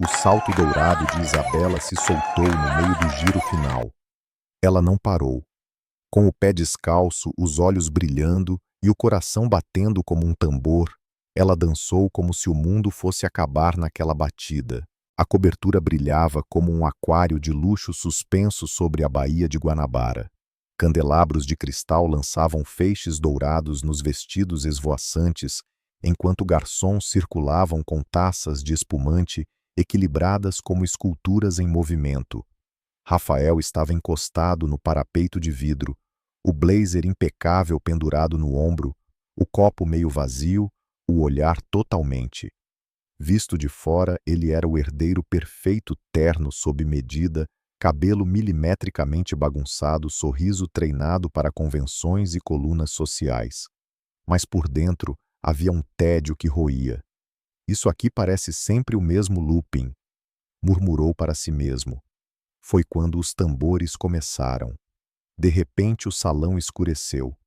O salto dourado de Isabela se soltou no meio do giro final. Ela não parou. Com o pé descalço, os olhos brilhando e o coração batendo como um tambor, ela dançou como se o mundo fosse acabar naquela batida. A cobertura brilhava como um aquário de luxo suspenso sobre a baía de Guanabara. Candelabros de cristal lançavam feixes dourados nos vestidos esvoaçantes, enquanto garçons circulavam com taças de espumante equilibradas como esculturas em movimento. Rafael estava encostado no parapeito de vidro, o blazer impecável pendurado no ombro, o copo meio vazio, o olhar totalmente. Visto de fora, ele era o herdeiro perfeito, terno sob medida, cabelo milimetricamente bagunçado, sorriso treinado para convenções e colunas sociais. Mas por dentro havia um tédio que roía. Isso aqui parece sempre o mesmo looping, murmurou para si mesmo. Foi quando os tambores começaram. De repente o salão escureceu.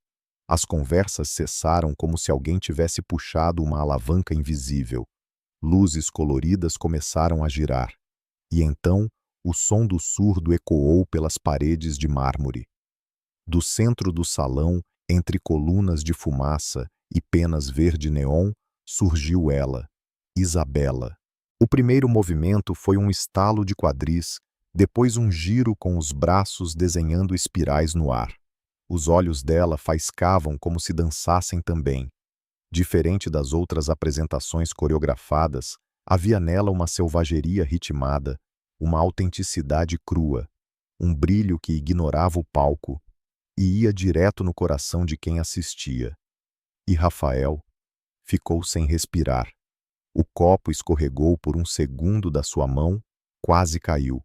As conversas cessaram como se alguém tivesse puxado uma alavanca invisível. Luzes coloridas começaram a girar. E então, o som do surdo ecoou pelas paredes de mármore. Do centro do salão, entre colunas de fumaça e penas verde-neon, surgiu ela, Isabela. O primeiro movimento foi um estalo de quadris, depois um giro com os braços desenhando espirais no ar. Os olhos dela faiscavam como se dançassem também. Diferente das outras apresentações coreografadas, havia nela uma selvageria ritmada, uma autenticidade crua, um brilho que ignorava o palco e ia direto no coração de quem assistia. E Rafael ficou sem respirar. O copo escorregou por um segundo da sua mão, quase caiu.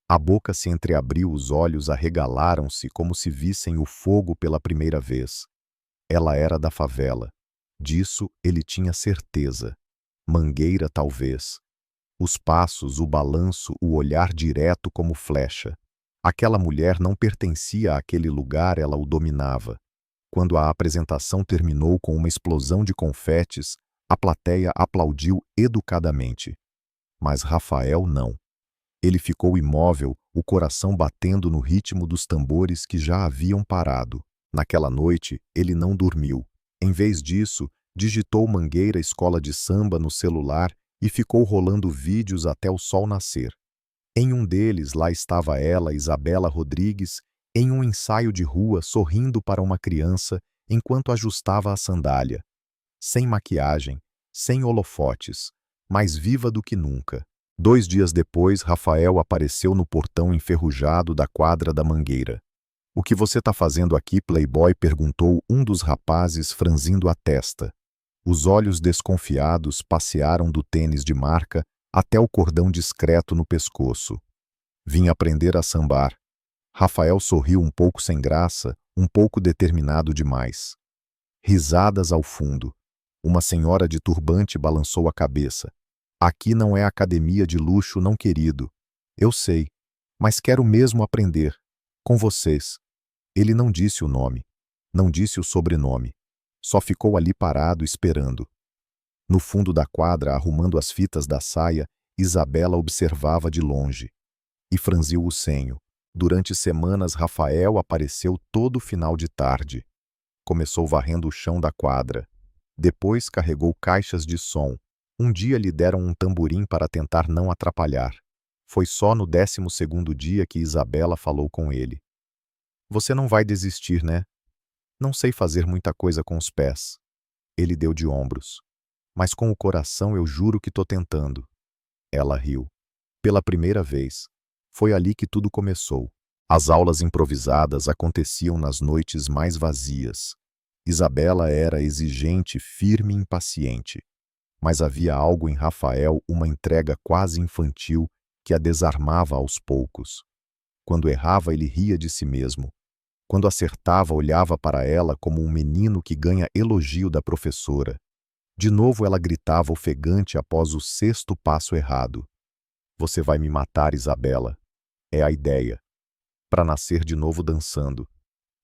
A boca se entreabriu, os olhos arregalaram-se como se vissem o fogo pela primeira vez. Ela era da favela. Disso ele tinha certeza. Mangueira, talvez. Os passos, o balanço, o olhar direto como flecha. Aquela mulher não pertencia àquele lugar, ela o dominava. Quando a apresentação terminou com uma explosão de confetes, a plateia aplaudiu educadamente. Mas Rafael não. Ele ficou imóvel, o coração batendo no ritmo dos tambores que já haviam parado. Naquela noite, ele não dormiu. Em vez disso, digitou Mangueira Escola de Samba no celular e ficou rolando vídeos até o sol nascer. Em um deles, lá estava ela, Isabela Rodrigues, em um ensaio de rua, sorrindo para uma criança enquanto ajustava a sandália. Sem maquiagem, sem holofotes, mais viva do que nunca. 2 dias depois, Rafael apareceu no portão enferrujado da quadra da Mangueira. "O que você está fazendo aqui, playboy?" perguntou um dos rapazes, franzindo a testa. Os olhos desconfiados passearam do tênis de marca até o cordão discreto no pescoço. "Vim aprender a sambar." Rafael sorriu um pouco sem graça, um pouco determinado demais. Risadas ao fundo. Uma senhora de turbante balançou a cabeça. "Aqui não é academia de luxo, não, querido. Eu sei, mas quero mesmo aprender. Com vocês." Ele não disse o nome, não disse o sobrenome. Só ficou ali parado, esperando. No fundo da quadra, arrumando as fitas da saia, Isabela observava de longe. E franziu o senho. Durante semanas, Rafael apareceu todo final de tarde. Começou varrendo o chão da quadra. Depois carregou caixas de som. Um dia lhe deram um tamborim para tentar não atrapalhar. Foi só no 12º dia que Isabela falou com ele. "Você não vai desistir, né?" "Não sei fazer muita coisa com os pés." Ele deu de ombros. "Mas com o coração eu juro que tô tentando." Ela riu. Pela primeira vez. Foi ali que tudo começou. As aulas improvisadas aconteciam nas noites mais vazias. Isabela era exigente, firme e impaciente. Mas havia algo em Rafael, uma entrega quase infantil, que a desarmava aos poucos. Quando errava, ele ria de si mesmo. Quando acertava, olhava para ela como um menino que ganha elogio da professora. De novo ela gritava ofegante após o 6º passo errado. "Você vai me matar, Isabela. É a ideia. Para nascer de novo dançando."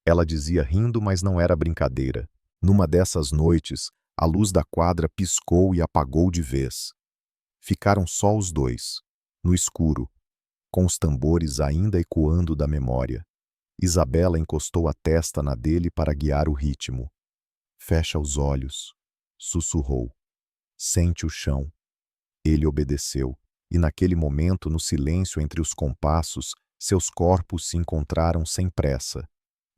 Ela dizia rindo, mas não era brincadeira. Numa dessas noites, a luz da quadra piscou e apagou de vez. Ficaram só os dois. no escuro, com os tambores ainda ecoando da memória. Isabela encostou a testa na dele para guiar o ritmo. Fecha os olhos, sussurrou. Sente o chão. Ele obedeceu, e naquele momento, no silêncio entre os compassos, seus corpos se encontraram sem pressa.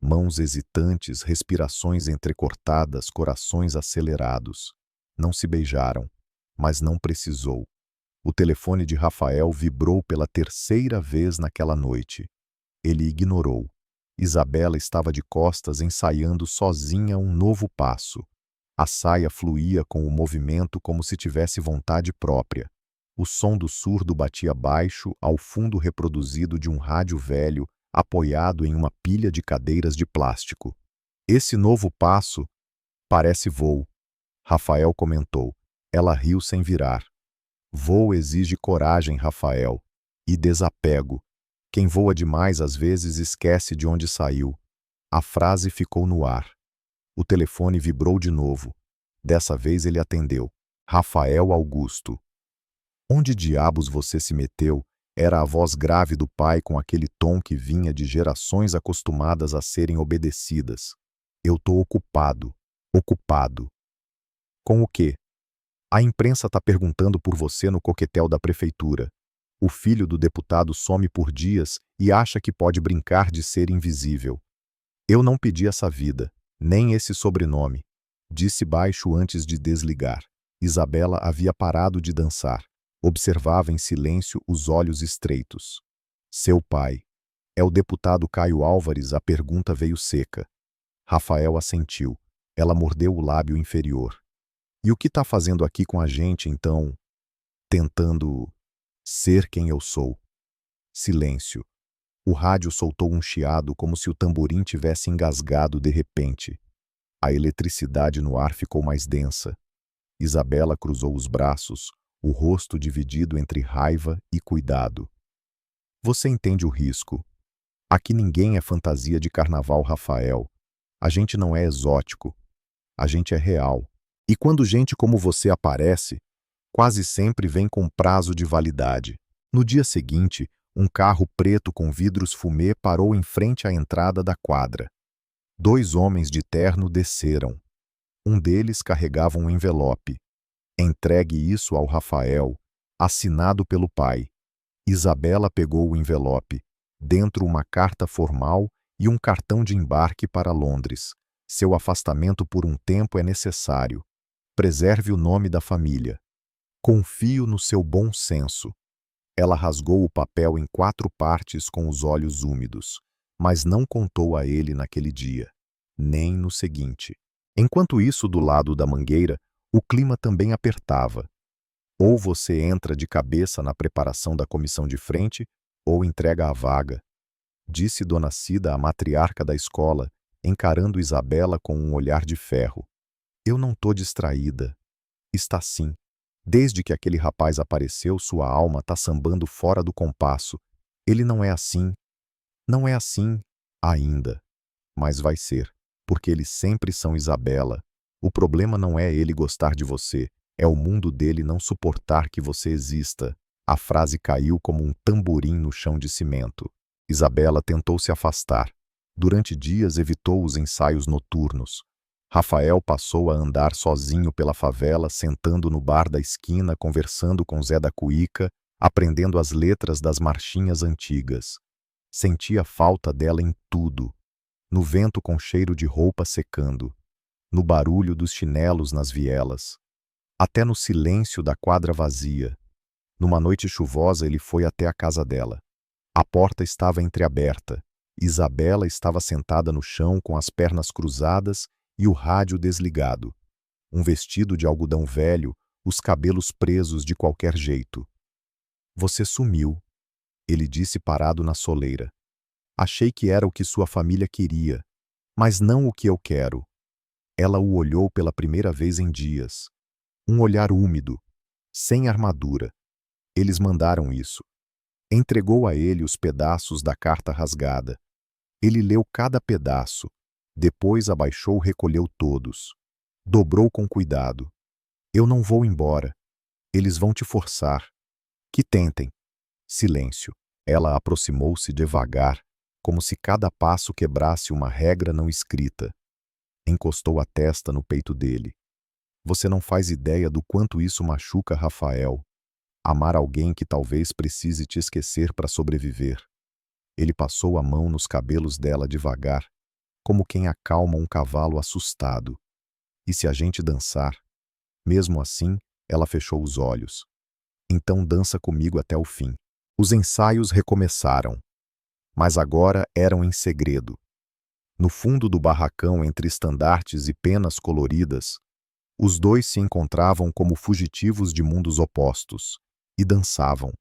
Mãos hesitantes, respirações entrecortadas, corações acelerados. Não se beijaram, mas não precisou. O telefone de Rafael vibrou pela terceira vez naquela noite. Ele ignorou. Isabela estava de costas ensaiando sozinha um novo passo. A saia fluía com o movimento como se tivesse vontade própria. O som do surdo batia baixo ao fundo reproduzido de um rádio velho apoiado em uma pilha de cadeiras de plástico. Esse novo passo parece voo, Rafael comentou. Ela riu sem virar. Voo exige coragem, Rafael, e desapego. Quem voa demais às vezes esquece de onde saiu. A frase ficou no ar. O telefone vibrou de novo. Dessa vez ele atendeu. Rafael Augusto. Onde diabos você se meteu? Era a voz grave do pai com aquele tom que vinha de gerações acostumadas a serem obedecidas. Eu tô ocupado. Ocupado. Com o quê? A imprensa tá perguntando por você no coquetel da prefeitura. O filho do deputado some por dias e acha que pode brincar de ser invisível. Eu não pedi essa vida, nem esse sobrenome. Disse baixo antes de desligar. Isabela havia parado de dançar. Observava em silêncio os olhos estreitos. Seu pai. É o deputado Caio Álvares, a pergunta veio seca. Rafael assentiu. Ela mordeu o lábio inferior. E o que tá fazendo aqui com a gente, então? Tentando ser quem eu sou. Silêncio. O rádio soltou um chiado como se o tamborim tivesse engasgado de repente. A eletricidade no ar ficou mais densa. Isabela cruzou os braços, o rosto dividido entre raiva e cuidado. Você entende o risco. Aqui ninguém é fantasia de carnaval, Rafael. A gente não é exótico. A gente é real. E quando gente como você aparece, quase sempre vem com prazo de validade. No dia seguinte, um carro preto com vidros fumê parou em frente à entrada da quadra. 2 homens de terno desceram. Um deles carregava um envelope. Entregue isso ao Rafael, assinado pelo pai. Isabela pegou o envelope. Dentro uma carta formal e um cartão de embarque para Londres. Seu afastamento por um tempo é necessário. Preserve o nome da família. Confio no seu bom senso. Ela rasgou o papel em 4 partes com os olhos úmidos, mas não contou a ele naquele dia, nem no seguinte. Enquanto isso, do lado da mangueira, o clima também apertava. Ou você entra de cabeça na preparação da comissão de frente, ou entrega a vaga, disse Dona Cida, a matriarca da escola, encarando Isabela com um olhar de ferro. Eu não tô distraída. Está sim. Desde que aquele rapaz apareceu, sua alma tá sambando fora do compasso. Ele não é assim. Não é assim ainda. Mas vai ser, porque eles sempre são Isabela. O problema não é ele gostar de você, é o mundo dele não suportar que você exista. A frase caiu como um tamborim no chão de cimento. Isabela tentou se afastar. Durante dias evitou os ensaios noturnos. Rafael passou a andar sozinho pela favela, sentando no bar da esquina, conversando com Zé da Cuíca, aprendendo as letras das marchinhas antigas. Sentia falta dela em tudo. No vento com cheiro de roupa secando. No barulho dos chinelos nas vielas. Até no silêncio da quadra vazia. Numa noite chuvosa ele foi até a casa dela. A porta estava entreaberta. Isabela estava sentada no chão com as pernas cruzadas e o rádio desligado. Um vestido de algodão velho, os cabelos presos de qualquer jeito. Você sumiu, ele disse parado na soleira. Achei que era o que sua família queria, mas não o que eu quero. Ela o olhou pela primeira vez em dias. Um olhar úmido, sem armadura. Eles mandaram isso. Entregou a ele os pedaços da carta rasgada. Ele leu cada pedaço. Depois abaixou, recolheu todos. Dobrou com cuidado. Eu não vou embora. Eles vão te forçar. Que tentem. Silêncio. Ela aproximou-se devagar, como se cada passo quebrasse uma regra não escrita. Encostou a testa no peito dele. Você não faz ideia do quanto isso machuca Rafael. Amar alguém que talvez precise te esquecer para sobreviver. Ele passou a mão nos cabelos dela devagar, como quem acalma um cavalo assustado. E se a gente dançar? Mesmo assim, ela fechou os olhos. Então dança comigo até o fim. Os ensaios recomeçaram, mas agora eram em segredo. No fundo do barracão, entre estandartes e penas coloridas, os dois se encontravam como fugitivos de mundos opostos e dançavam,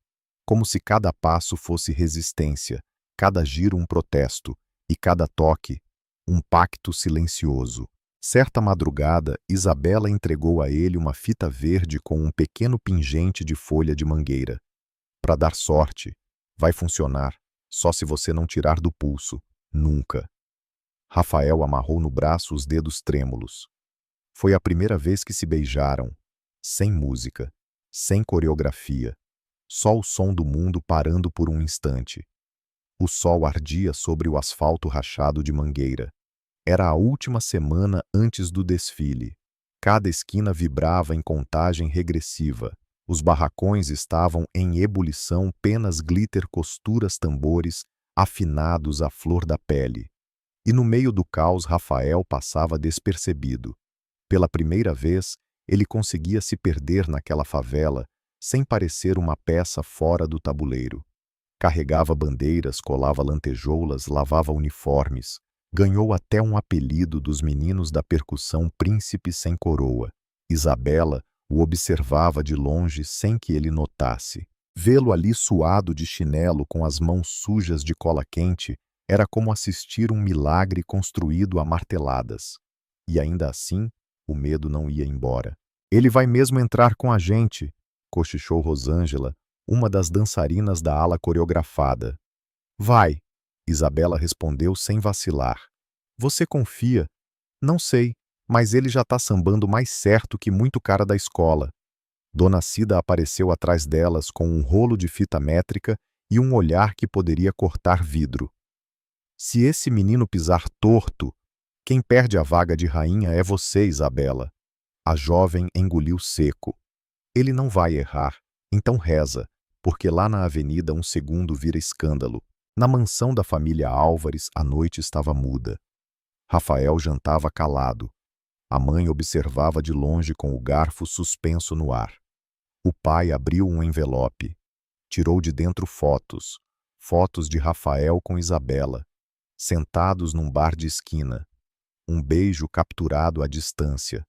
como se cada passo fosse resistência, cada giro um protesto e cada toque um pacto silencioso. Certa madrugada, Isabela entregou a ele uma fita verde com um pequeno pingente de folha de mangueira. Para dar sorte, vai funcionar, só se você não tirar do pulso, nunca. Rafael amarrou no braço os dedos trêmulos. Foi a primeira vez que se beijaram, sem música, sem coreografia, só o som do mundo parando por um instante. O sol ardia sobre o asfalto rachado de mangueira. Era a última semana antes do desfile. Cada esquina vibrava em contagem regressiva. Os barracões estavam em ebulição, penas, glitter, costuras, tambores, afinados à flor da pele. E no meio do caos, Rafael passava despercebido. Pela primeira vez, ele conseguia se perder naquela favela, sem parecer uma peça fora do tabuleiro. Carregava bandeiras, colava lantejoulas, lavava uniformes. Ganhou até um apelido dos meninos da percussão Príncipe Sem Coroa. Isabela o observava de longe sem que ele notasse. Vê-lo ali suado de chinelo com as mãos sujas de cola quente era como assistir um milagre construído a marteladas. E ainda assim, o medo não ia embora. Ele vai mesmo entrar com a gente, cochichou Rosângela, uma das dançarinas da ala coreografada. Vai, Isabela respondeu sem vacilar. Você confia? Não sei, mas ele já tá sambando mais certo que muito cara da escola. Dona Cida apareceu atrás delas com um rolo de fita métrica e um olhar que poderia cortar vidro. Se esse menino pisar torto, quem perde a vaga de rainha é você, Isabela. A jovem engoliu seco. Ele não vai errar, então reza, porque lá na avenida um segundo vira escândalo. Na mansão da família Álvares, a noite estava muda. Rafael jantava calado. A mãe observava de longe com o garfo suspenso no ar. O pai abriu um envelope. Tirou de dentro fotos. Fotos de Rafael com Isabela, sentados num bar de esquina. Um beijo capturado à distância.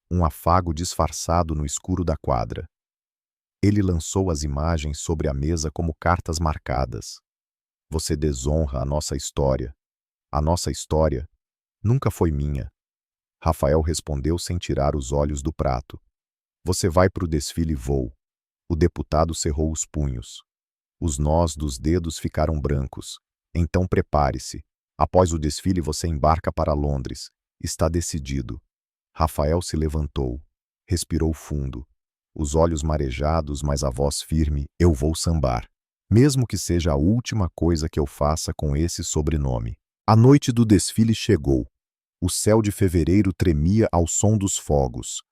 Um afago disfarçado no escuro da quadra. Ele lançou as imagens sobre a mesa como cartas marcadas. Você desonra a nossa história. A nossa história nunca foi minha. Rafael respondeu sem tirar os olhos do prato. Você vai para o desfile voo. O deputado cerrou os punhos. Os nós dos dedos ficaram brancos. Então prepare-se. Após o desfile você embarca para Londres. Está decidido. Rafael se levantou. Respirou fundo. Os olhos marejados, mas a voz firme. Eu vou sambar. Mesmo que seja a última coisa que eu faça com esse sobrenome. A noite do desfile chegou. O céu de fevereiro tremia ao som dos fogos.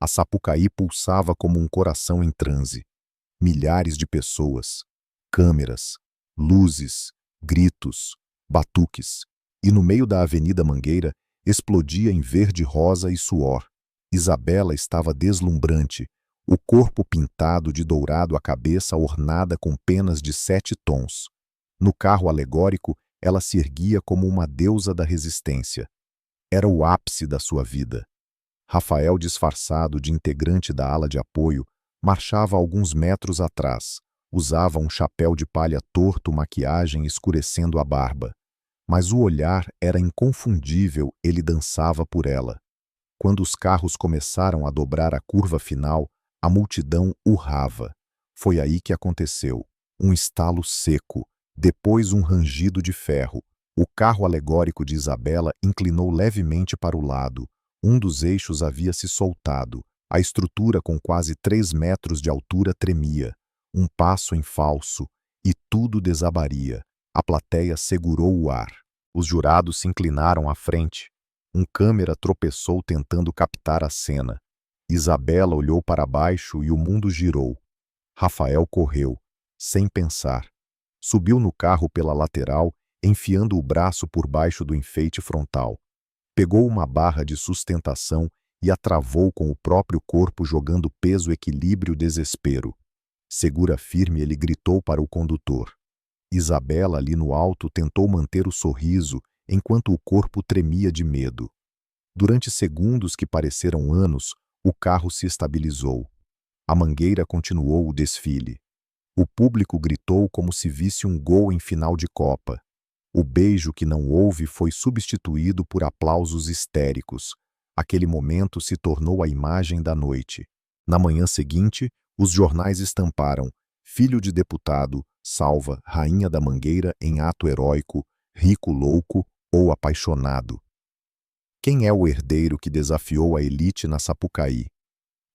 A Sapucaí pulsava como um coração em transe. Milhares de pessoas, câmeras, luzes, gritos, batuques. E no meio da Avenida Mangueira explodia em verde-rosa e suor. Isabela estava deslumbrante, o corpo pintado de dourado, a cabeça ornada com penas de 7 tons. No carro alegórico, ela se erguia como uma deusa da resistência. Era o ápice da sua vida. Rafael, disfarçado de integrante da ala de apoio, marchava alguns metros atrás. Usava um chapéu de palha torto, maquiagem escurecendo a barba. Mas o olhar era inconfundível, ele dançava por ela. Quando os carros começaram a dobrar a curva final, a multidão urrava. Foi aí que aconteceu. Um estalo seco, depois um rangido de ferro. O carro alegórico de Isabela inclinou levemente para o lado. Um dos eixos havia se soltado. A estrutura, com quase 3 metros de altura, tremia. Um passo em falso. e tudo desabaria. A plateia segurou o ar. Os jurados se inclinaram à frente. Um câmera tropeçou tentando captar a cena. Isabela olhou para baixo e o mundo girou. Rafael correu, sem pensar. Subiu no carro pela lateral, enfiando o braço por baixo do enfeite frontal. Pegou uma barra de sustentação e a travou com o próprio corpo, jogando peso, equilíbrio, desespero. Segura firme, ele gritou para o condutor. Isabela, ali no alto, tentou manter o sorriso, enquanto o corpo tremia de medo. Durante segundos que pareceram anos, o carro se estabilizou. A Mangueira continuou o desfile. O público gritou como se visse um gol em final de Copa. O beijo que não houve foi substituído por aplausos histéricos. Aquele momento se tornou a imagem da noite. Na manhã seguinte, os jornais estamparam: filho de deputado salva Rainha da Mangueira em ato heróico, rico louco ou apaixonado. Quem é o herdeiro que desafiou a elite na Sapucaí?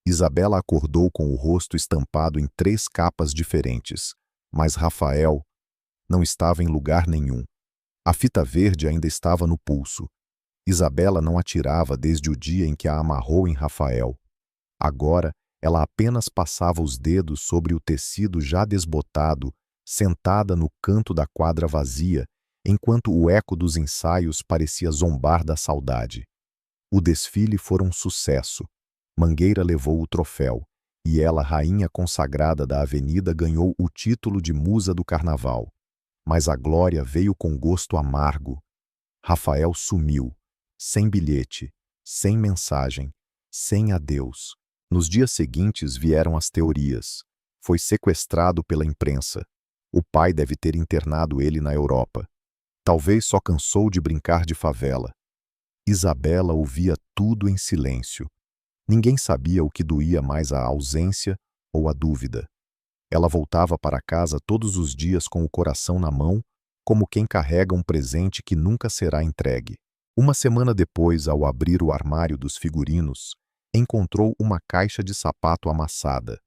Isabela acordou com o rosto estampado em 3 capas diferentes, mas Rafael não estava em lugar nenhum. A fita verde ainda estava no pulso. Isabela não atirava desde o dia em que a amarrou em Rafael. Agora, ela apenas passava os dedos sobre o tecido já desbotado, sentada no canto da quadra vazia, enquanto o eco dos ensaios parecia zombar da saudade. O desfile foi um sucesso. Mangueira levou o troféu, e ela, rainha consagrada da avenida, ganhou o título de musa do carnaval. Mas a glória veio com gosto amargo. Rafael sumiu, sem bilhete, sem mensagem, sem adeus. Nos dias seguintes vieram as teorias. Foi sequestrado pela imprensa. O pai deve ter internado ele na Europa. Talvez só cansou de brincar de favela. Isabela ouvia tudo em silêncio. Ninguém sabia o que doía mais, a ausência ou a dúvida. Ela voltava para casa todos os dias com o coração na mão, como quem carrega um presente que nunca será entregue. Uma semana depois, ao abrir o armário dos figurinos, encontrou uma caixa de sapato amassada.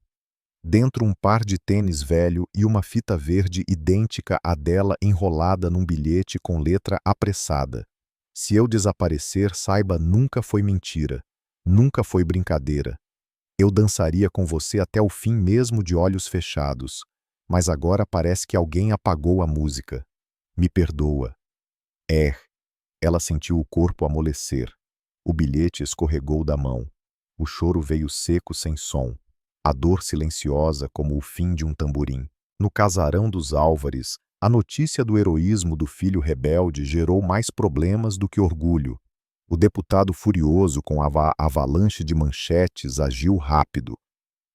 Dentro, um par de tênis velho e uma fita verde idêntica à dela enrolada num bilhete com letra apressada. Se eu desaparecer, saiba, nunca foi mentira, nunca foi brincadeira. Eu dançaria com você até o fim, mesmo de olhos fechados, mas agora parece que alguém apagou a música. Me perdoa. Ela sentiu o corpo amolecer. O bilhete escorregou da mão. O choro veio seco, sem som. A dor silenciosa como o fim de um tamborim. No casarão dos Álvares, a notícia do heroísmo do filho rebelde gerou mais problemas do que orgulho. O deputado, furioso com a avalanche de manchetes, agiu rápido.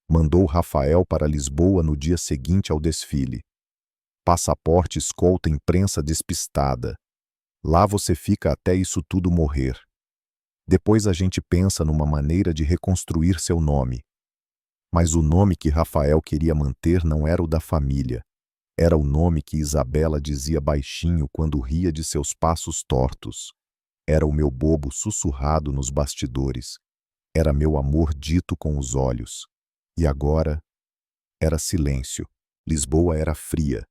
Mandou Rafael para Lisboa no dia seguinte ao desfile. Passaporte, escolta, imprensa despistada. Lá você fica até isso tudo morrer. Depois a gente pensa numa maneira de reconstruir seu nome. Mas o nome que Rafael queria manter não era o da família. Era o nome que Isabela dizia baixinho quando ria de seus passos tortos. Era o meu bobo sussurrado nos bastidores. Era meu amor dito com os olhos. E agora era silêncio. Lisboa era fria.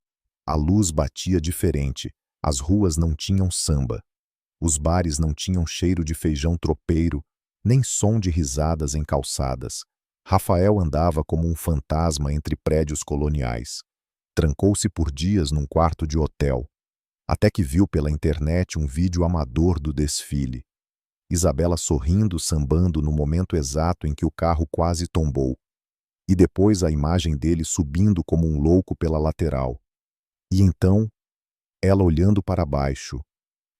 A luz batia diferente. As ruas não tinham samba. Os bares não tinham cheiro de feijão tropeiro, nem som de risadas em calçadas. Rafael andava como um fantasma entre prédios coloniais. Trancou-se por dias num quarto de hotel, até que viu pela internet um vídeo amador do desfile. Isabela sorrindo, sambando no momento exato em que o carro quase tombou. E depois a imagem dele subindo como um louco pela lateral. E então, ela olhando para baixo,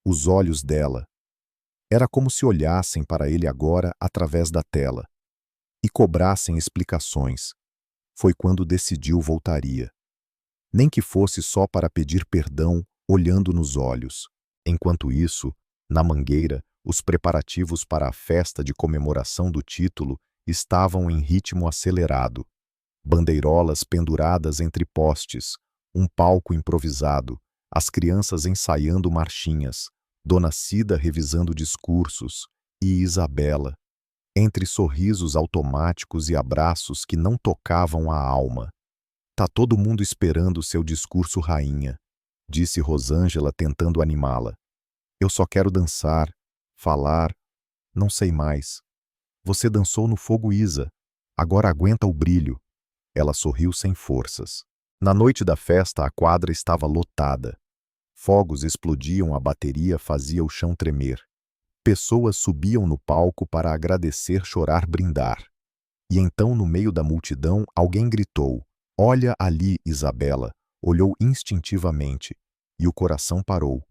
os olhos dela. Era como se olhassem para ele agora através da tela. E cobrassem explicações. Foi quando decidiu voltaria. Nem que fosse só para pedir perdão, olhando nos olhos. Enquanto isso, na Mangueira, os preparativos para a festa de comemoração do título estavam em ritmo acelerado. Bandeirolas penduradas entre postes, um palco improvisado, as crianças ensaiando marchinhas, Dona Cida revisando discursos e Isabela, entre sorrisos automáticos e abraços que não tocavam a alma, Tá todo mundo esperando o seu discurso, rainha, disse Rosângela tentando animá-la. Eu só quero dançar, falar, não sei mais. Você dançou no fogo, Isa. Agora aguenta o brilho. Ela sorriu sem forças. Na noite da festa, a quadra estava lotada. Fogos explodiam, a bateria fazia o chão tremer. Pessoas subiam no palco para agradecer, chorar, brindar. E então, no meio da multidão, alguém gritou: "Olha ali, Isabela!" Olhou instintivamente, e o coração parou.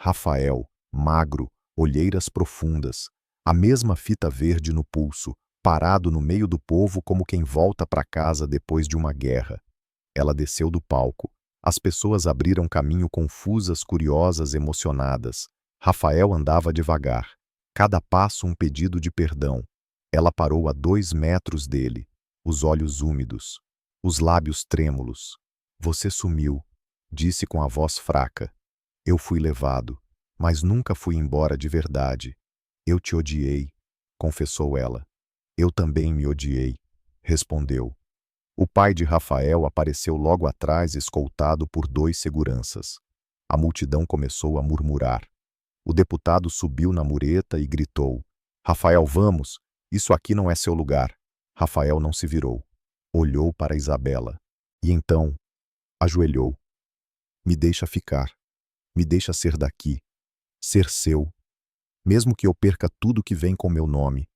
Rafael, magro, olheiras profundas, a mesma fita verde no pulso, parado no meio do povo como quem volta para casa depois de uma guerra. Ela desceu do palco. As pessoas abriram caminho, confusas, curiosas, emocionadas. Rafael andava devagar. Cada passo um pedido de perdão. Ela parou a 2 metros dele, os olhos úmidos, os lábios trêmulos. Você sumiu, disse com a voz fraca. Eu fui levado, mas nunca fui embora de verdade. Eu te odiei, confessou ela. Eu também me odiei, respondeu. O pai de Rafael apareceu logo atrás, escoltado por 2 seguranças. A multidão começou a murmurar. O deputado subiu na mureta e gritou: Rafael, vamos! Isso aqui não é seu lugar. Rafael não se virou. Olhou para Isabela. E então, ajoelhou. Me deixa ficar. Me deixa ser daqui. Ser seu. Mesmo que eu perca tudo que vem com meu nome.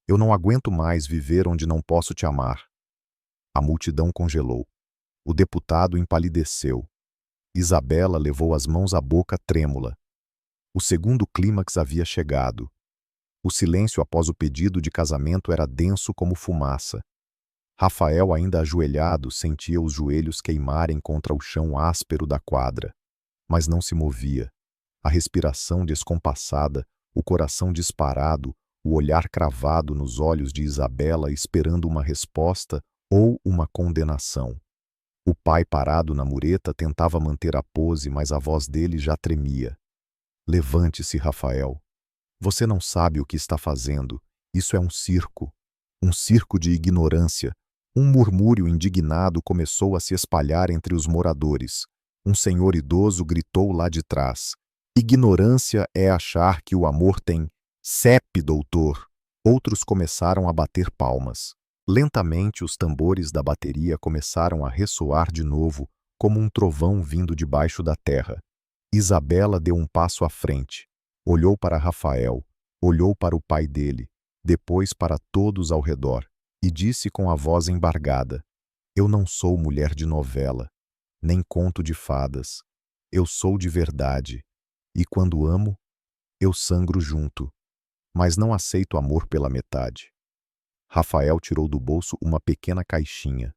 Eu não aguento mais viver onde não posso te amar. A multidão congelou. O deputado empalideceu. Isabela levou as mãos à boca, trêmula. O segundo clímax havia chegado. O silêncio após o pedido de casamento era denso como fumaça. Rafael, ainda ajoelhado, sentia os joelhos queimarem contra o chão áspero da quadra. Mas não se movia. A respiração descompassada, o coração disparado, o olhar cravado nos olhos de Isabela, esperando uma resposta ou uma condenação. O pai, parado na mureta, tentava manter a pose, mas a voz dele já tremia. Levante-se, Rafael. Você não sabe o que está fazendo. Isso é um circo. Um circo de ignorância. Um murmúrio indignado começou a se espalhar entre os moradores. Um senhor idoso gritou lá de trás: Ignorância é achar que o amor tem CEP, doutor. Outros começaram a bater palmas. Lentamente, os tambores da bateria começaram a ressoar de novo, como um trovão vindo debaixo da terra. Isabela deu um passo à frente. Olhou para Rafael, olhou para o pai dele, depois para todos ao redor, e disse com a voz embargada: Eu não sou mulher de novela, nem conto de fadas. Eu sou de verdade. E quando amo, eu sangro junto. Mas não aceito amor pela metade. Rafael tirou do bolso uma pequena caixinha.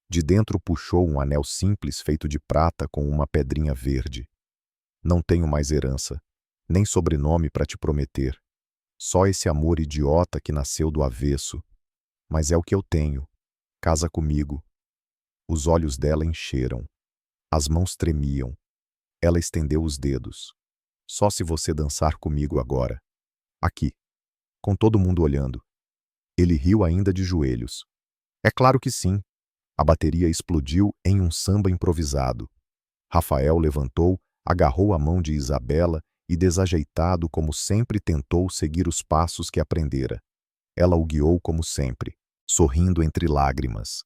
De dentro puxou um anel simples feito de prata com uma pedrinha verde. Não tenho mais herança, nem sobrenome para te prometer. Só esse amor idiota que nasceu do avesso. Mas é o que eu tenho. Casa comigo. Os olhos dela encheram. As mãos tremiam. Ela estendeu os dedos. Só se você dançar comigo agora. Aqui. Com todo mundo olhando. Ele riu ainda de joelhos. É claro que sim. A bateria explodiu em um samba improvisado. Rafael levantou, agarrou a mão de Isabela e, desajeitado como sempre, tentou seguir os passos que aprendera. Ela o guiou como sempre, sorrindo entre lágrimas.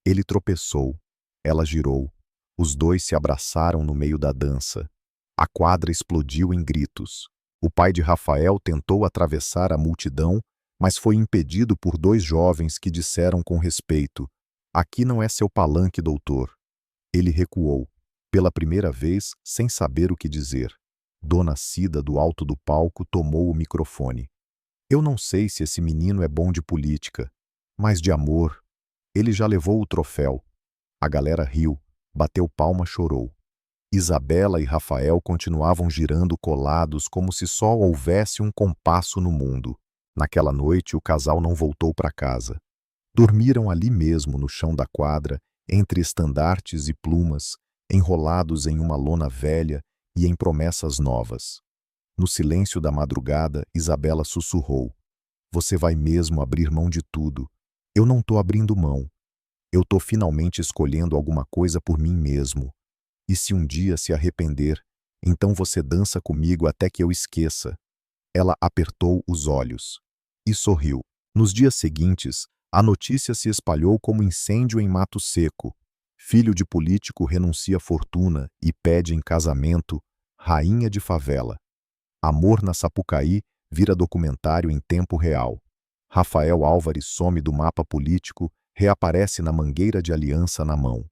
Ele tropeçou. Ela girou. Os dois se abraçaram no meio da dança. A quadra explodiu em gritos. O pai de Rafael tentou atravessar a multidão, mas foi impedido por 2 jovens que disseram com respeito: Aqui não é seu palanque, doutor. Ele recuou, pela primeira vez, sem saber o que dizer. Dona Cida, do alto do palco, tomou o microfone. Eu não sei se esse menino é bom de política, mas de amor. Ele já levou o troféu. A galera riu, bateu palma, chorou. Isabela e Rafael continuavam girando colados como se só houvesse um compasso no mundo. Naquela noite, o casal não voltou para casa. Dormiram ali mesmo, no chão da quadra, entre estandartes e plumas, enrolados em uma lona velha e em promessas novas. No silêncio da madrugada, Isabela sussurrou: Você vai mesmo abrir mão de tudo? Eu não tô abrindo mão. Eu tô finalmente escolhendo alguma coisa por mim mesmo. E se um dia se arrepender, então você dança comigo até que eu esqueça. Ela apertou os olhos e sorriu. Nos dias seguintes, a notícia se espalhou como incêndio em mato seco. Filho de político renuncia fortuna e pede em casamento rainha de favela. Amor na Sapucaí vira documentário em tempo real. Rafael Álvares some do mapa político, reaparece na mangueira de aliança na mão.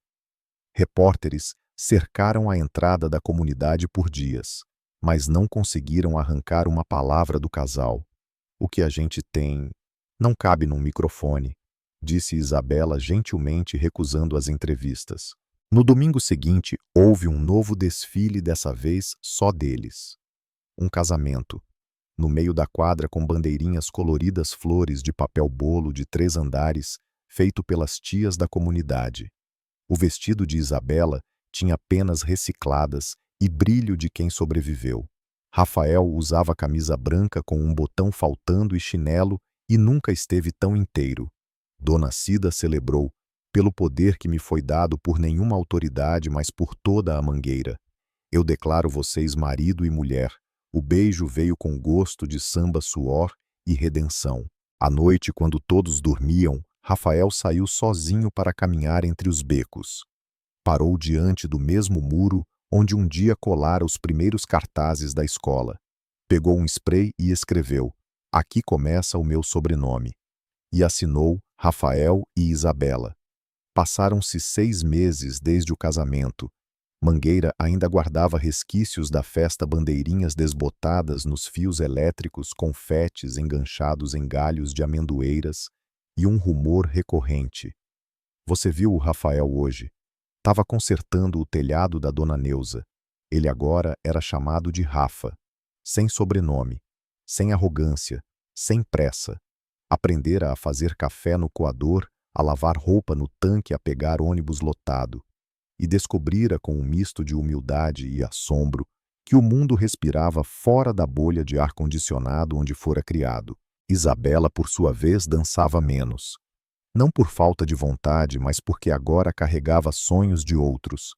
Repórteres cercaram a entrada da comunidade por dias, mas não conseguiram arrancar uma palavra do casal. O que a gente tem não cabe num microfone, disse Isabela gentilmente recusando as entrevistas. No domingo seguinte, houve um novo desfile, dessa vez só deles. Um casamento. No meio da quadra, com bandeirinhas coloridas, flores de papel bolo de 3 andares, feito pelas tias da comunidade. O vestido de Isabela tinha penas recicladas e brilho de quem sobreviveu. Rafael usava camisa branca com um botão faltando e chinelo e nunca esteve tão inteiro. Dona Cida celebrou, pelo poder que me foi dado por nenhuma autoridade, mas por toda a mangueira. Eu declaro vocês marido e mulher. O beijo veio com gosto de samba, suor e redenção. À noite, quando todos dormiam, Rafael saiu sozinho para caminhar entre os becos. Parou diante do mesmo muro onde um dia colara os primeiros cartazes da escola. Pegou um spray e escreveu: "Aqui começa o meu sobrenome." E assinou Rafael e Isabela. Passaram-se 6 meses desde o casamento. Mangueira ainda guardava resquícios da festa, bandeirinhas desbotadas nos fios elétricos, confetes enganchados em galhos de amendoeiras e um rumor recorrente. Você viu o Rafael hoje? Tava consertando o telhado da dona Neuza. Ele agora era chamado de Rafa. Sem sobrenome, sem arrogância, sem pressa. Aprendera a fazer café no coador, a lavar roupa no tanque, a pegar ônibus lotado. E descobrira, com um misto de humildade e assombro, que o mundo respirava fora da bolha de ar-condicionado onde fora criado. Isabela, por sua vez, dançava menos. Não por falta de vontade, mas porque agora carregava sonhos de outros.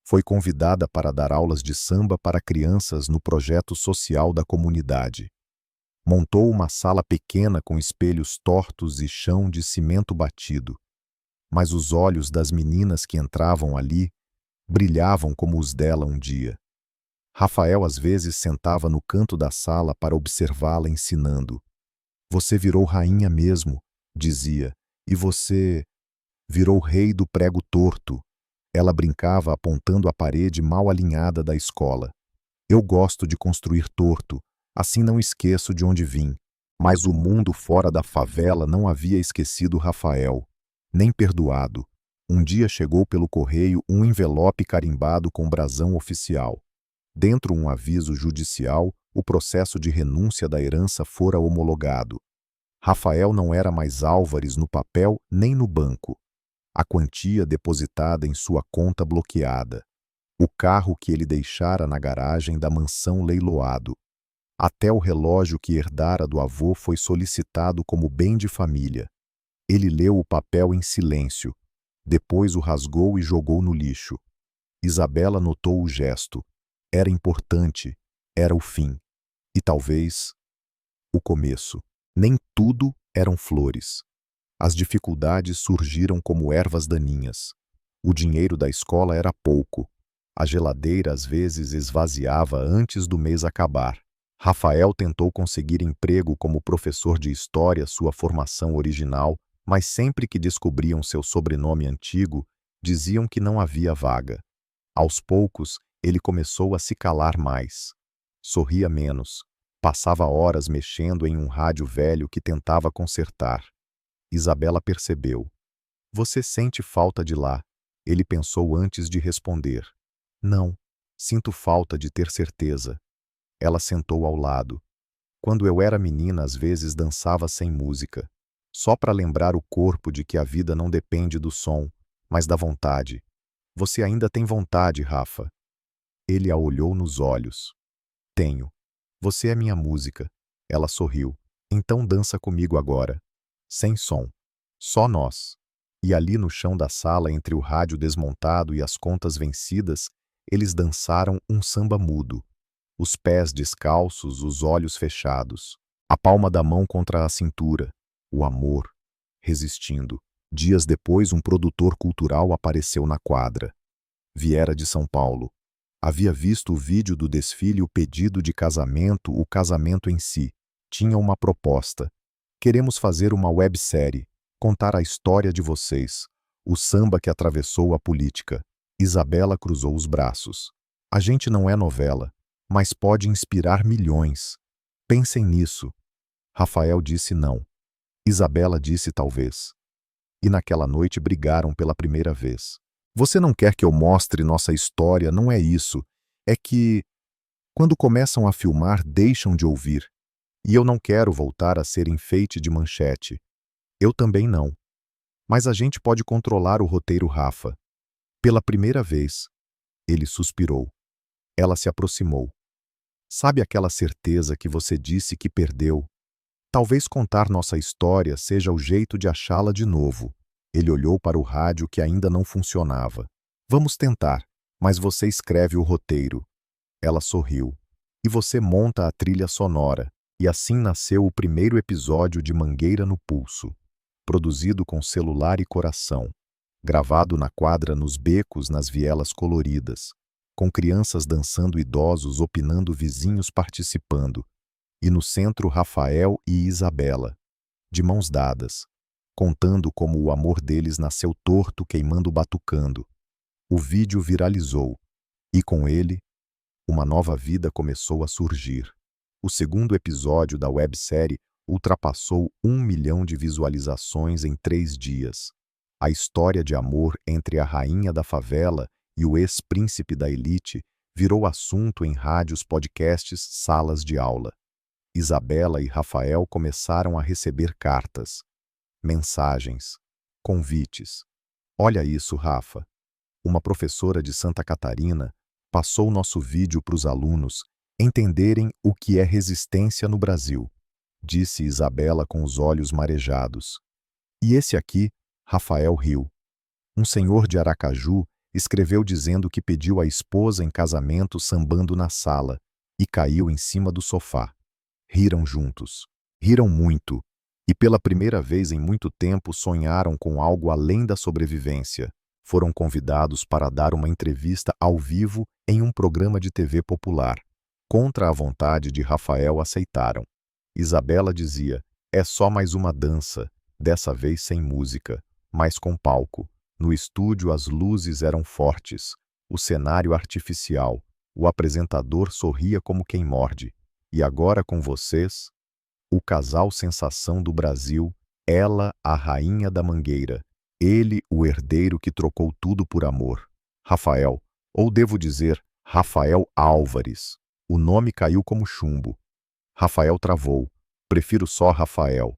Foi convidada para dar aulas de samba para crianças no projeto social da comunidade. Montou uma sala pequena com espelhos tortos e chão de cimento batido. Mas os olhos das meninas que entravam ali brilhavam como os dela um dia. Rafael às vezes sentava no canto da sala para observá-la ensinando. "Você virou rainha mesmo", dizia, "e você virou rei do prego torto." Ela brincava apontando a parede mal alinhada da escola. "Eu gosto de construir torto, assim não esqueço de onde vim." Mas o mundo fora da favela não havia esquecido Rafael, nem perdoado. Um dia chegou pelo correio um envelope carimbado com brasão oficial. Dentro, um aviso judicial: o processo de renúncia da herança fora homologado. Rafael não era mais Álvares no papel nem no banco. A quantia depositada em sua conta bloqueada. O carro que ele deixara na garagem da mansão leiloado. Até o relógio que herdara do avô foi solicitado como bem de família. Ele leu o papel em silêncio. Depois o rasgou e jogou no lixo. Isabela notou o gesto. Era importante. Era o fim. E talvez o começo. Nem tudo eram flores. As dificuldades surgiram como ervas daninhas. O dinheiro da escola era pouco. A geladeira às vezes esvaziava antes do mês acabar. Rafael tentou conseguir emprego como professor de história, sua formação original, mas sempre que descobriam seu sobrenome antigo, diziam que não havia vaga. Aos poucos, ele começou a se calar mais. Sorria menos. Passava horas mexendo em um rádio velho que tentava consertar. Isabela percebeu. "Você sente falta de lá?" Ele pensou antes de responder. "Não, sinto falta de ter certeza." Ela sentou ao lado. "Quando eu era menina, às vezes dançava sem música, só para lembrar o corpo de que a vida não depende do som, mas da vontade. Você ainda tem vontade, Rafa?" Ele a olhou nos olhos. "Tenho. Você é minha música." Ela sorriu. "Então dança comigo agora. Sem som. Só nós." E ali no chão da sala, entre o rádio desmontado e as contas vencidas, eles dançaram um samba mudo. Os pés descalços, os olhos fechados, a palma da mão contra a cintura, o amor, resistindo. Dias depois, um produtor cultural apareceu na quadra. Viera de São Paulo. Havia visto o vídeo do desfile, o pedido de casamento, o casamento em si. Tinha uma proposta. Queremos fazer uma websérie, contar a história de vocês, o samba que atravessou a política. Isabela cruzou os braços. A gente não é novela, mas pode inspirar milhões. Pensem nisso. Rafael disse não. Isabela disse talvez. E naquela noite brigaram pela primeira vez. Você não quer que eu mostre nossa história, não é isso. É que, quando começam a filmar, deixam de ouvir. E eu não quero voltar a ser enfeite de manchete. Eu também não. Mas a gente pode controlar o roteiro, Rafa. Pela primeira vez. Ele suspirou. Ela se aproximou. Sabe aquela certeza que você disse que perdeu? Talvez contar nossa história seja o jeito de achá-la de novo. Ele olhou para o rádio que ainda não funcionava. Vamos tentar, mas você escreve o roteiro. Ela sorriu. E você monta a trilha sonora. E assim nasceu o primeiro episódio de Mangueira no Pulso. Produzido com celular e coração. Gravado na quadra, nos becos, nas vielas coloridas. Com crianças dançando, idosos opinando, vizinhos participando. E no centro, Rafael e Isabela, de mãos dadas, contando como o amor deles nasceu torto, queimando, batucando. O vídeo viralizou, e com ele, uma nova vida começou a surgir. O segundo episódio da websérie ultrapassou 1 milhão de visualizações em 3 dias. A história de amor entre a rainha da favela e o ex-príncipe da elite virou assunto em rádios, podcasts, salas de aula. Isabela e Rafael começaram a receber cartas, mensagens, convites. Olha isso, Rafa. Uma professora de Santa Catarina passou nosso vídeo para os alunos entenderem o que é resistência no Brasil, disse Isabela com os olhos marejados. E esse aqui, Rafael riu. Um senhor de Aracaju escreveu dizendo que pediu a esposa em casamento sambando na sala e caiu em cima do sofá. Riram juntos. Riram muito. E pela primeira vez em muito tempo sonharam com algo além da sobrevivência. Foram convidados para dar uma entrevista ao vivo em um programa de TV popular. Contra a vontade de Rafael, aceitaram. Isabela dizia, é só mais uma dança, dessa vez sem música, mas com palco. No estúdio as luzes eram fortes, o cenário artificial, o apresentador sorria como quem morde. E agora com vocês, o casal sensação do Brasil, ela, a rainha da Mangueira, ele, o herdeiro que trocou tudo por amor. Rafael, ou devo dizer, Rafael Álvares. O nome caiu como chumbo. Rafael travou. Prefiro só Rafael.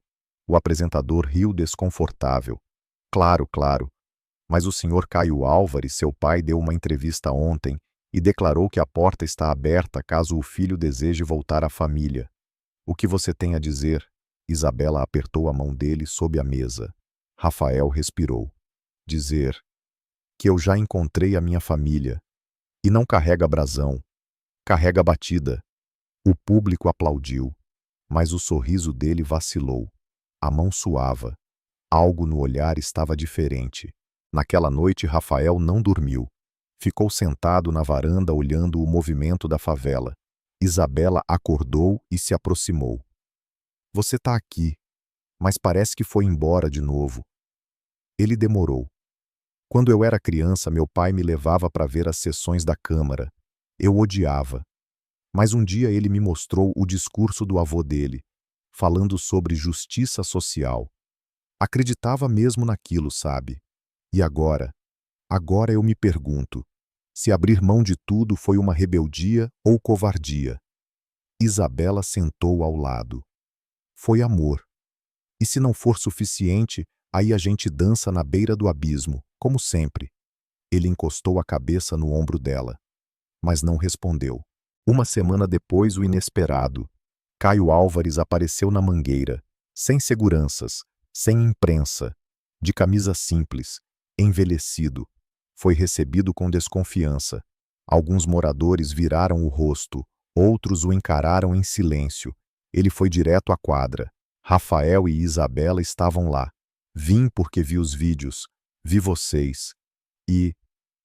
O apresentador riu desconfortável. Claro, claro. Mas o senhor Caio Álvares, seu pai, deu uma entrevista ontem e declarou que a porta está aberta caso o filho deseje voltar à família. O que você tem a dizer? Isabela apertou a mão dele sob a mesa. Rafael respirou. Dizer que eu já encontrei a minha família. E não carrega brasão. Carrega batida. O público aplaudiu, mas o sorriso dele vacilou. A mão suava. Algo no olhar estava diferente. Naquela noite Rafael não dormiu. Ficou sentado na varanda olhando o movimento da favela. Isabela acordou e se aproximou. Você tá aqui, mas parece que foi embora de novo. Ele demorou. Quando eu era criança, meu pai me levava para ver as sessões da Câmara. Eu odiava. Mas um dia ele me mostrou o discurso do avô dele, falando sobre justiça social. Acreditava mesmo naquilo, sabe? E agora? Agora eu me pergunto, se abrir mão de tudo foi uma rebeldia ou covardia. Isabela sentou ao lado. Foi amor. E se não for suficiente, aí a gente dança na beira do abismo, como sempre. Ele encostou a cabeça no ombro dela, mas não respondeu. Uma semana depois, o inesperado. Caio Álvares apareceu na Mangueira, sem seguranças, sem imprensa. de camisa simples, envelhecido. Foi recebido com desconfiança. Alguns moradores viraram o rosto, outros o encararam em silêncio. Ele foi direto à quadra. Rafael e Isabela estavam lá. Vim porque vi os vídeos, vi vocês. E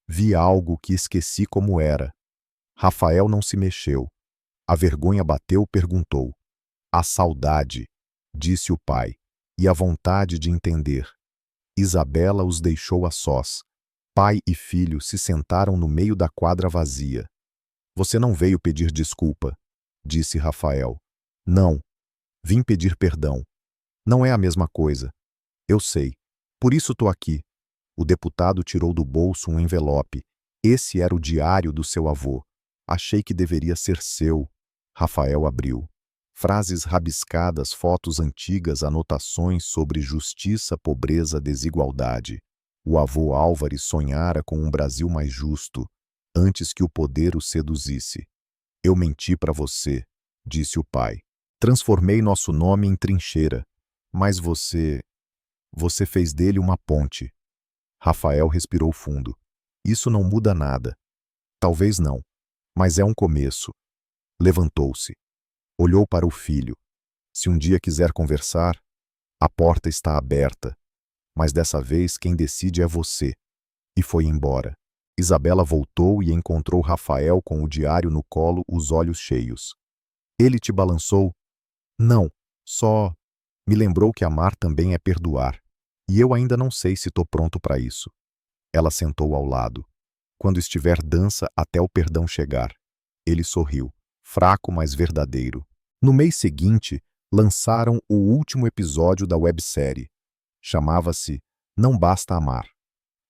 vi algo que esqueci como era. Rafael não se mexeu. A vergonha bateu, perguntou. A saudade, disse o pai, e a vontade de entender. Isabela os deixou a sós. Pai e filho se sentaram no meio da quadra vazia. Você não veio pedir desculpa, disse Rafael. Não. Vim pedir perdão. Não é a mesma coisa. Eu sei. Por isso tô aqui. O deputado tirou do bolso um envelope. Esse era o diário do seu avô. Achei que deveria ser seu. Rafael abriu. Frases rabiscadas, fotos antigas, anotações sobre justiça, pobreza, desigualdade. O avô Álvares sonhara com um Brasil mais justo, antes que o poder o seduzisse. Eu menti para você, disse o pai. Transformei nosso nome em trincheira. Mas você fez dele uma ponte. Rafael respirou fundo. Isso não muda nada. Talvez não, mas é um começo. Levantou-se. Olhou para o filho. Se um dia quiser conversar, a porta está aberta. Mas dessa vez quem decide é você. E foi embora. Isabela voltou e encontrou Rafael com o diário no colo, os olhos cheios. Ele te balançou? Não, só me lembrou que amar também é perdoar. E eu ainda não sei se tô pronto para isso. Ela sentou ao lado. Quando estiver, dança até o perdão chegar. Ele sorriu, fraco mas verdadeiro. No mês seguinte, lançaram o último episódio da websérie. Chamava-se Não Basta Amar.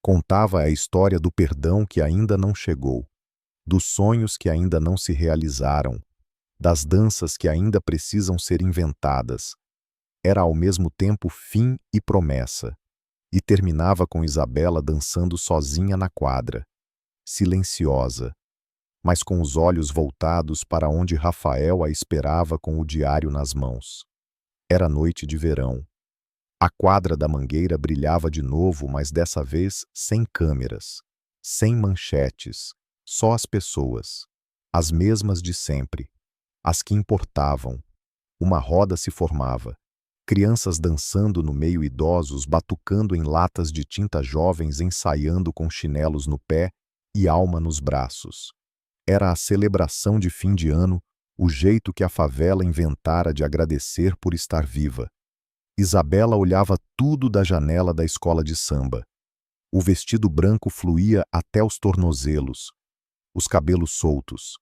Contava a história do perdão que ainda não chegou, dos sonhos que ainda não se realizaram, das danças que ainda precisam ser inventadas. Era ao mesmo tempo fim e promessa. E terminava com Isabela dançando sozinha na quadra, silenciosa, mas com os olhos voltados para onde Rafael a esperava com o diário nas mãos. Era noite de verão. A quadra da Mangueira brilhava de novo, mas dessa vez sem câmeras, sem manchetes, só as pessoas, as mesmas de sempre, as que importavam. Uma roda se formava. Crianças dançando no meio, idosos batucando em latas de tinta, jovens ensaiando com chinelos no pé e alma nos braços. Era a celebração de fim de ano, o jeito que a favela inventara de agradecer por estar viva. Isabela olhava tudo da janela da escola de samba. O vestido branco fluía até os tornozelos, os cabelos soltos,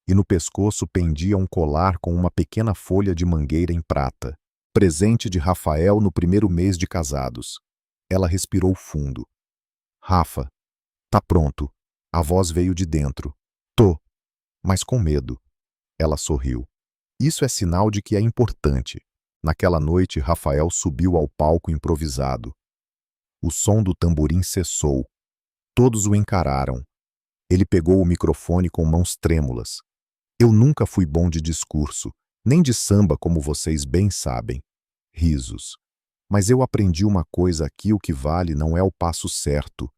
e no pescoço pendia um colar com uma pequena folha de mangueira em prata. Presente de Rafael no primeiro mês de casados. Ela respirou fundo. Rafa, tá pronto. A voz veio de dentro. Tô, mas com medo. Ela sorriu. Isso é sinal de que é importante. Naquela noite, Rafael subiu ao palco improvisado. O som do tamborim cessou. Todos o encararam. Ele pegou o microfone com mãos trêmulas. Eu nunca fui bom de discurso, nem de samba, como vocês bem sabem. Risos. Mas eu aprendi uma coisa aqui: o que vale não é o passo certo.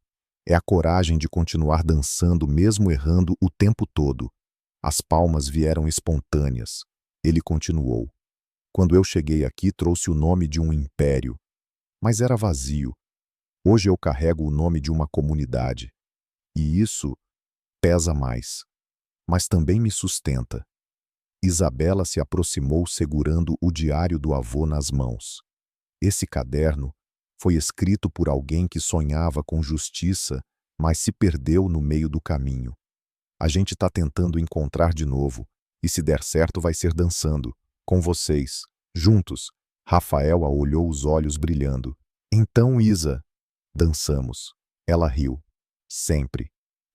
É a coragem de continuar dançando mesmo errando o tempo todo. As palmas vieram espontâneas. Ele continuou. Quando eu cheguei aqui, trouxe o nome de um império. Mas era vazio. Hoje eu carrego o nome de uma comunidade. E isso pesa mais. Mas também me sustenta. Isabela se aproximou segurando o diário do avô nas mãos. Esse caderno foi escrito por alguém que sonhava com justiça, mas se perdeu no meio do caminho. A gente está tentando encontrar de novo, e se der certo vai ser dançando, com vocês, juntos. Rafael a olhou, os olhos brilhando. Então, Isa, dançamos. Ela riu. Sempre.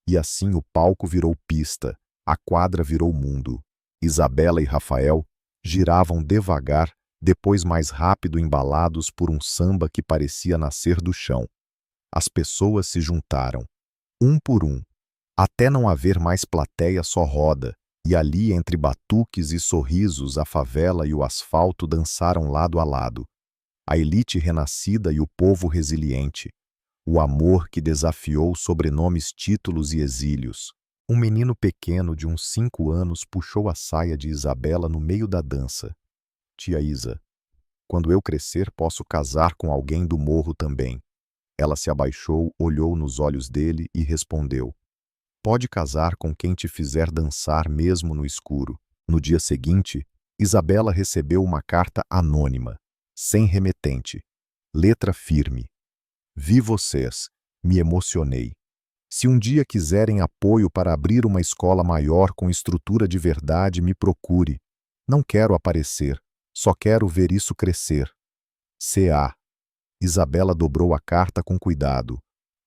E assim o palco virou pista, a quadra virou mundo. Isabela e Rafael giravam devagar, depois mais rápido, embalados por um samba que parecia nascer do chão. As pessoas se juntaram, um por um, até não haver mais plateia, só roda, e ali, entre batuques e sorrisos, a favela e o asfalto dançaram lado a lado. a elite renascida e o povo resiliente, o amor que desafiou sobrenomes, títulos e exílios. Um menino pequeno de uns 5 anos puxou a saia de Isabela no meio da dança. Tia Isa, quando eu crescer posso casar com alguém do morro também. Ela se abaixou, olhou nos olhos dele e respondeu: pode casar com quem te fizer dançar mesmo no escuro. No dia seguinte, Isabela recebeu uma carta anônima, sem remetente, letra firme. Vi vocês, me emocionei. Se um dia quiserem apoio para abrir uma escola maior com estrutura de verdade, me procure. Não quero aparecer, só quero ver isso crescer. C.A. Isabela dobrou a carta com cuidado.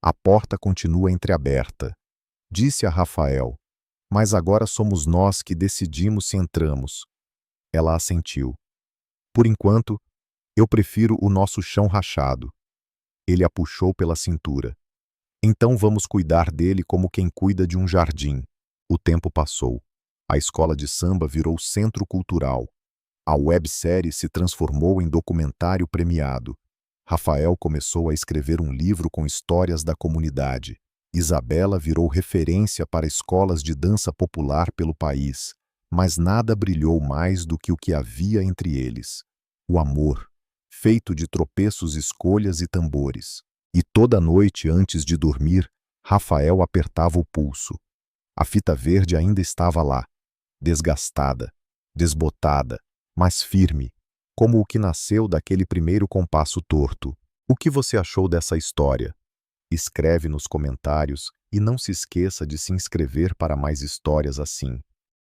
A porta continua entreaberta. Disse a Rafael: mas agora somos nós que decidimos se entramos. Ela assentiu. Por enquanto, eu prefiro o nosso chão rachado. Ele a puxou pela cintura. Então vamos cuidar dele como quem cuida de um jardim. O tempo passou. A escola de samba virou centro cultural. A websérie se transformou em documentário premiado. Rafael começou a escrever um livro com histórias da comunidade. Isabela virou referência para escolas de dança popular pelo país, mas nada brilhou mais do que o que havia entre eles: o amor, feito de tropeços, escolhas e tambores. E toda noite, antes de dormir, Rafael apertava o pulso. A fita verde ainda estava lá, desgastada, desbotada, mas firme, como o que nasceu daquele primeiro compasso torto. O que você achou dessa história? Escreve nos comentários e não se esqueça de se inscrever para mais histórias assim.